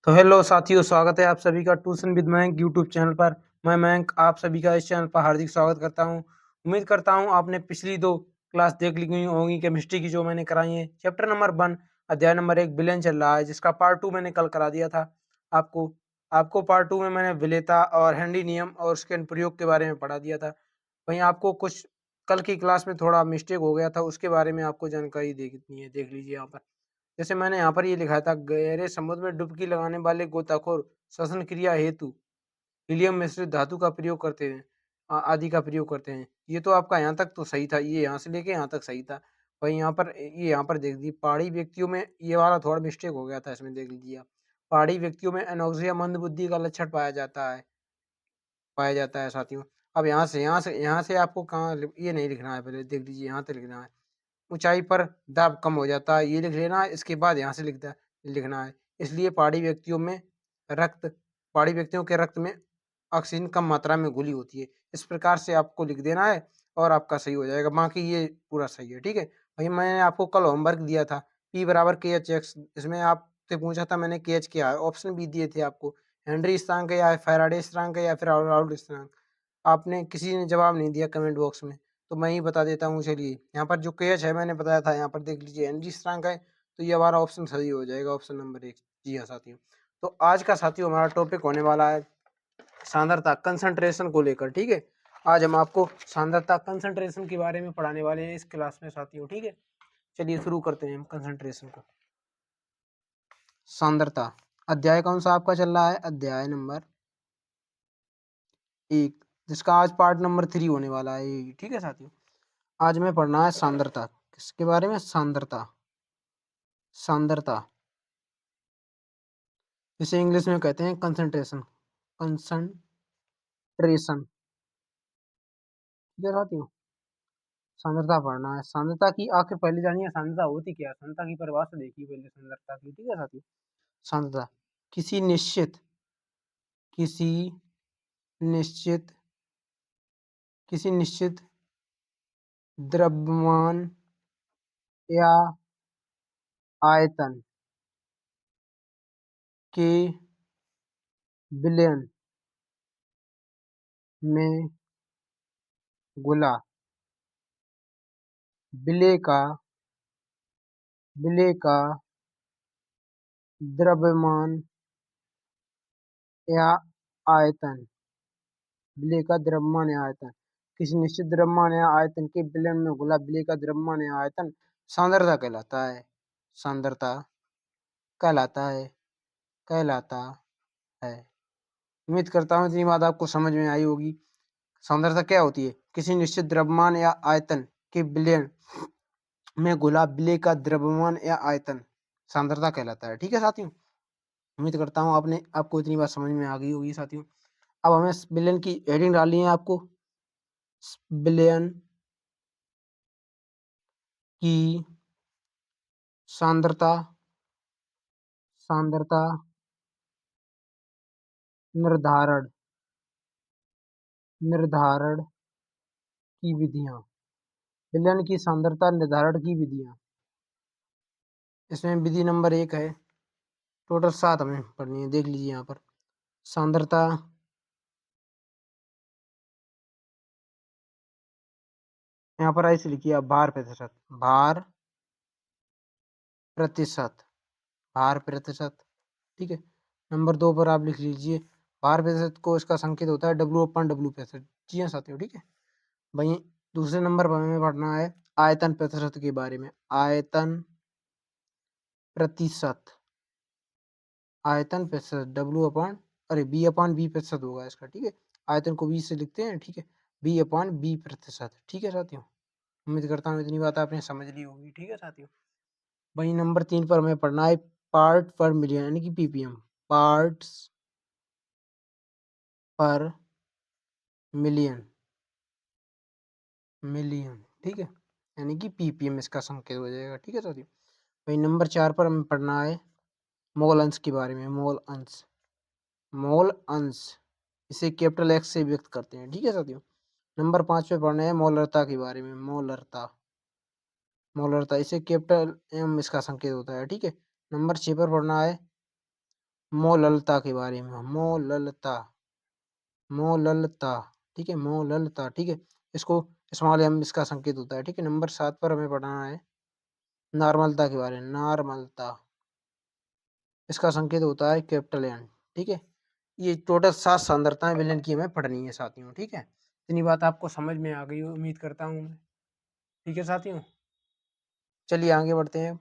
तो हेलो साथियों, स्वागत है आप सभी का tuition with Mayank YouTube channel पर। मैं मयंक आप सभी का इस चैनल पर हार्दिक स्वागत करता हूं। उम्मीद करता हूं आपने पिछली दो क्लास देख ली होंगी केमिस्ट्री की, जो मैंने कराई है। चैप्टर नंबर 1 अध्याय नंबर 1 विलेन चल रहा है, जिसका पार्ट 2 मैंने कल करा दिया था आपको। आपको पार्ट 2 में मैंने विलेयता और हेनरी नियम और उसके अनुप्रयोग के बारे में पढ़ा दिया था। वहीं आपको कुछ कल की क्लास में थोड़ा मिस्टेक हो गया था, उसके बारे में आपको जानकारी देखनी है। देख लीजिए यहाँ पर। जैसे मैंने यहाँ पर ये लिखा था, गहरे समुद्र में डुबकी लगाने वाले गोताखोर श्वसन क्रिया हेतु हीलियम मिश्रित धातु का प्रयोग करते हैं, आदि का प्रयोग करते हैं। ये तो आपका यहाँ तक तो सही था, ये यहाँ से लेके यहाँ तक सही था। वही यहाँ पर ये यहाँ पर देख लीजिए, पहाड़ी व्यक्तियों में ये वाला थोड़ा मिस्टेक हो गया था, इसमें देख लीजिए आप। पहाड़ी व्यक्तियों में एनोक्सिया मंदबुद्धि का लक्षण पाया जाता है साथियों। अब यहाँ से आपको कहाँ ये नहीं लिखना है, पहले देख लीजिए यहाँ तक लिखना है। ऊंचाई पर दाब कम हो जाता है, ये लिख लेना है। इसके बाद यहाँ से लिखना है। इसलिए रक्त पहाड़ी व्यक्तियों के रक्त में ऑक्सीजन कम मात्रा में घुली होती है। इस प्रकार से आपको लिख देना है और आपका सही हो जाएगा। बाकी ये पूरा सही है, ठीक है। वही मैंने आपको कल होमवर्क दिया था, P बराबर के एच एक्स। इसमें आपसे पूछा था मैंने के एच क्या है, ऑप्शन भी दिए थे आपको। हेनरी स्थिरांक है या फैराडे स्थिरांक है या फिर राउल्ट स्थिरांक। आपने किसी ने जवाब नहीं दिया कमेंट बॉक्स में, तो मैं ही बता देता हूँ। चलिए यहाँ पर जो केएच है मैंने बताया था, यहाँ पर देख लीजिए एनजी स्थिरांक है। तो ये हमारा ऑप्शन सही हो जाएगा, ऑप्शन नंबर 1। जी हाँ साथियों। तो आज का साथियों हमारा टॉपिक होने वाला है सांद्रता, कंसंट्रेशन को लेकर, ठीक है। आज हम आपको सांद्रता कंसंट्रेशन के बारे में पढ़ाने वाले हैं इस क्लास में साथियों, ठीक है। चलिए शुरू करते हैं हम कंसंट्रेशन को। सांद्रता अध्याय कौन सा आपका चल रहा है? अध्याय नंबर 1, जिसका आज पार्ट नंबर 3 होने वाला है ये, ठीक है साथियों। आज में पढ़ना है सांद्रता। किसके बारे में? सांद्रता। सांद्रता इसे इंग्लिश में कहते हैं कंसंट्रेशन। कंसंट्रेशन, ठीक है साथियों। सांद्रता पढ़ना है। सांद्रता की आखिर पहले जानिए सांद्रता होती क्या है, सांद्रता की परिभाषा देखिए पहले सांद्रता की, ठीक है साथियों। सांद्रता किसी निश्चित किसी निश्चित किसी निश्चित द्रव्यमान या आयतन के विलयन में गुला विलेय का विलेय का द्रव्यमान या आयतन विलेय का द्रव्यमान या आयतन किसी निश्चित द्रव्यमान या आयतन के विलयन में घुला विलेय का द्रव्यमान या आयतन सांद्रता कहलाता है। सांद्रता कहलाता है कहलाता है। उम्मीद करता हूँ इतनी बात आपको समझ में आई होगी। सांद्रता क्या होती है? किसी निश्चित द्रव्यमान या आयतन के विलयन में घुला विलेय का द्रव्यमान या आयतन सांद्रता कहलाता है, ठीक है साथियों। उम्मीद करता हूँ आपको इतनी बात समझ में आ गई होगी साथियों। अब हमें विलयन की हेडिंग डालनी है आपको। विलयन की सांद्रता सांद्रता निर्धारण निर्धारण की विधियां। विलयन की सांद्रता निर्धारण की विधियां, इसमें विधि नंबर 1 है। टोटल 7 हमें पढ़नी है, देख लीजिए यहाँ पर। सांद्रता यहाँ पर ऐसे लिखिए आप, भार प्रतिशत। भार प्रतिशत भार प्रतिशत, ठीक है। नंबर 2 पर आप लिख लीजिए, भार प्रतिशत को इसका संकेत होता है W/W प्रतिशत। जी हाँ साथियों, ठीक है। वहीं दूसरे नंबर पर हमें पढ़ना है आयतन प्रतिशत के बारे में। आयतन प्रतिशत आयतन प्रतिशत B/B प्रतिशत होगा इसका, ठीक है। आयतन को B से लिखते हैं, ठीक है। B/B प्रतिशत, ठीक है साथियों। उम्मीद करता हूँ इतनी बात आपने समझ ली होगी, ठीक है साथियों। वहीं नंबर 3 पर हमें पढ़ना है पार्ट पर मिलियन यानी कि ppm। पार्ट्स पर मिलियन ठीक है, यानी कि ppm इसका संकेत हो जाएगा, ठीक है साथियों। वहीं नंबर 4 पर हमें पढ़ना है मोल अंश के बारे में। मोल अंश इसे कैपिटल X से व्यक्त करते हैं, ठीक है साथियों। नंबर 5 पे पढ़ना है मोलरता के बारे में। मोलरता इसे कैपिटल M इसका संकेत होता है, ठीक है। नंबर 6 पर पढ़ना है मोललता के बारे में, मोललता, मोललता, ठीक है, मोललता, ठीक है। इसको स्मॉल एम इसका संकेत होता है, ठीक है। नंबर 7 पर हमें पढ़ना है नॉर्मलता के बारे में, नॉर्मलता, इसका संकेत होता है कैपिटल एन, ठीक है। ये टोटल 7 सांद्रताएं विलयन की हमें पढ़नी है साथियों, ठीक है। इतनी बात आपको समझ में आ गई हो उम्मीद करता हूँ मैं, ठीक है साथियों। चलिए आगे बढ़ते हैं।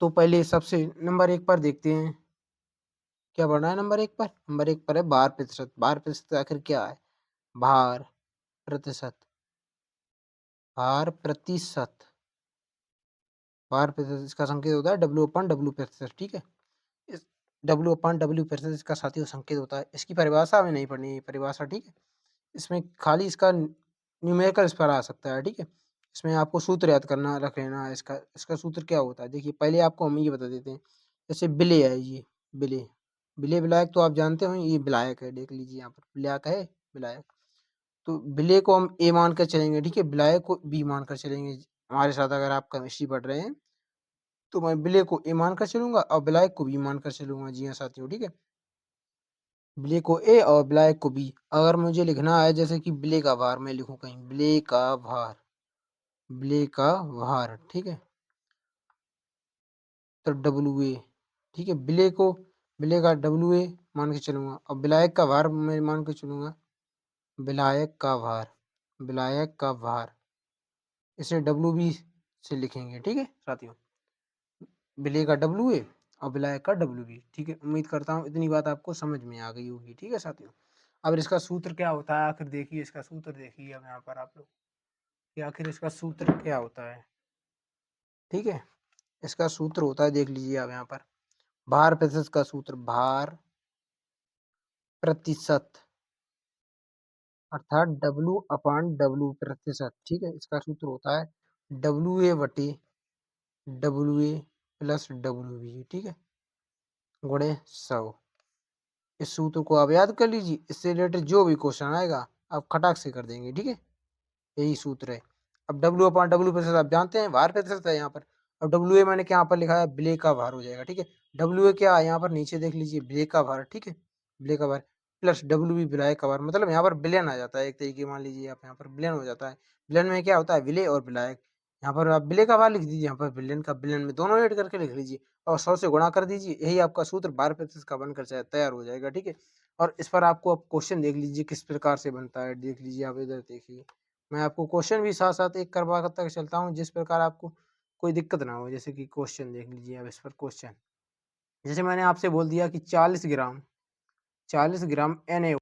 तो पहले सबसे नंबर 1 पर देखते हैं क्या पढ़ना है। नंबर 1 पर, नंबर 1 पर है भार प्रतिशत। भार प्रतिशत आखिर क्या है? भार प्रतिशत, भार प्रतिशत, भार प्रतिशत, इसका संकेत होता है डब्ल्यू अपन डब्ल्यू प्रतिशत, ठीक है। इस डब्ल्यू अपन डब्ल्यू प्रतिशत इसका साथियों संकेत होता है। इसकी परिभाषा हमें नहीं पढ़नी है, परिभाषा, ठीक है। इसमें खाली इसका न्यूमेरिकल इस पर आ सकता है, ठीक है। इसमें आपको सूत्र याद करना रख लेना है। इसका इसका सूत्र क्या होता है, देखिए पहले आपको हम ये बता देते हैं। जैसे बिले है, ये बिले, बिले विलायक तो आप जानते हो, ये विलायक है, देख लीजिए यहाँ पर विलायक है, विलायक। तो विलेय को हम ए मान कर चलेंगे, ठीक है, विलायक को बी मान कर चलेंगे। हमारे साथ अगर आप केमिस्ट्री पढ़ रहे हैं तो मैं विलेय को ए मान कर चलूंगा और विलायक को बी मान कर चलूंगा। जी हाँ साथियों, ठीक है। विलेय को ए और विलायक को बी। अगर मुझे लिखना है जैसे कि विलेय का भार, मैं लिखूं कहीं विलेय का भार, विलेय का भार, ठीक है, तो डब्ल्यू ए, ठीक है। विलेय को, विलेय का डब्ल्यू ए मान के चलूंगा और विलायक का भार मैं मान के चलूंगा विलायक का भार, विलायक का भार, इसे डब्ल्यू बी से लिखेंगे, ठीक है साथियों। विलेय का डब्ल्यू ए और विलायक का डब्ल्यू बी, ठीक है। उम्मीद करता हूँ इतनी बात आपको समझ में आ गई होगी, ठीक है साथियों। अब इसका सूत्र क्या होता है आखिर देखिए, इसका सूत्र देखिए अब यहाँ पर आप लोग कि आखिर इसका सूत्र क्या होता है, ठीक है। इसका सूत्र होता है, देख लीजिए आप यहाँ पर, भार प्रतिशत का सूत्र, भार प्रतिशत अर्थात डब्ल्यू अपान डब्ल्यू प्रतिशत, ठीक है। इसका सूत्र होता है डब्ल्यू ए बटे W A plus W B, ठीक है, गुणे 100। इस सूत्र को आप याद कर लीजिए, इससे रिलेटेड जो भी क्वेश्चन आएगा आप खटाक से कर देंगे, ठीक है। यही सूत्र है। अब डब्ल्यू अपॉन डब्ल्यू प्रतिशत आप जानते हैं, भार प्रतिशत है यहाँ पर। अब डब्ल्यू ए मैंने क्या यहाँ पर लिखा है, विलेय का भार हो जाएगा, ठीक है। डब्ल्यू ए क्या है यहाँ पर, नीचे देख लीजिए, विलेय का भार, ठीक है, विलेय का भार प्लस डब्ल्यू बी विलाय का भार, मतलब यहाँ पर विलयन आ जाता है एक तरीके, मान लीजिए आप यहाँ पर विलयन हो जाता है। विलयन में क्या होता है, विलेय और विलायक। यहाँ पर आप विलेय का भार लिख दीजिए, यहाँ पर विलयन का, विलयन में दोनों ऐड करके लिख लीजिए और 100 से गुणा कर दीजिए। यही आपका सूत्र भार प्रतिशत का बनकर तैयार हो जाएगा, ठीक है। और इस पर आपको अब क्वेश्चन देख लीजिए किस प्रकार से बनता है, देख लीजिए आप इधर देखिए। मैं आपको क्वेश्चन भी साथ साथ एक करवा तक चलता हूँ जिस प्रकार आपको कोई दिक्कत ना हो। जैसे कि क्वेश्चन देख लीजिए अब इस पर क्वेश्चन, जैसे मैंने आपसे बोल दिया कि 40 ग्राम, 40 ग्राम Na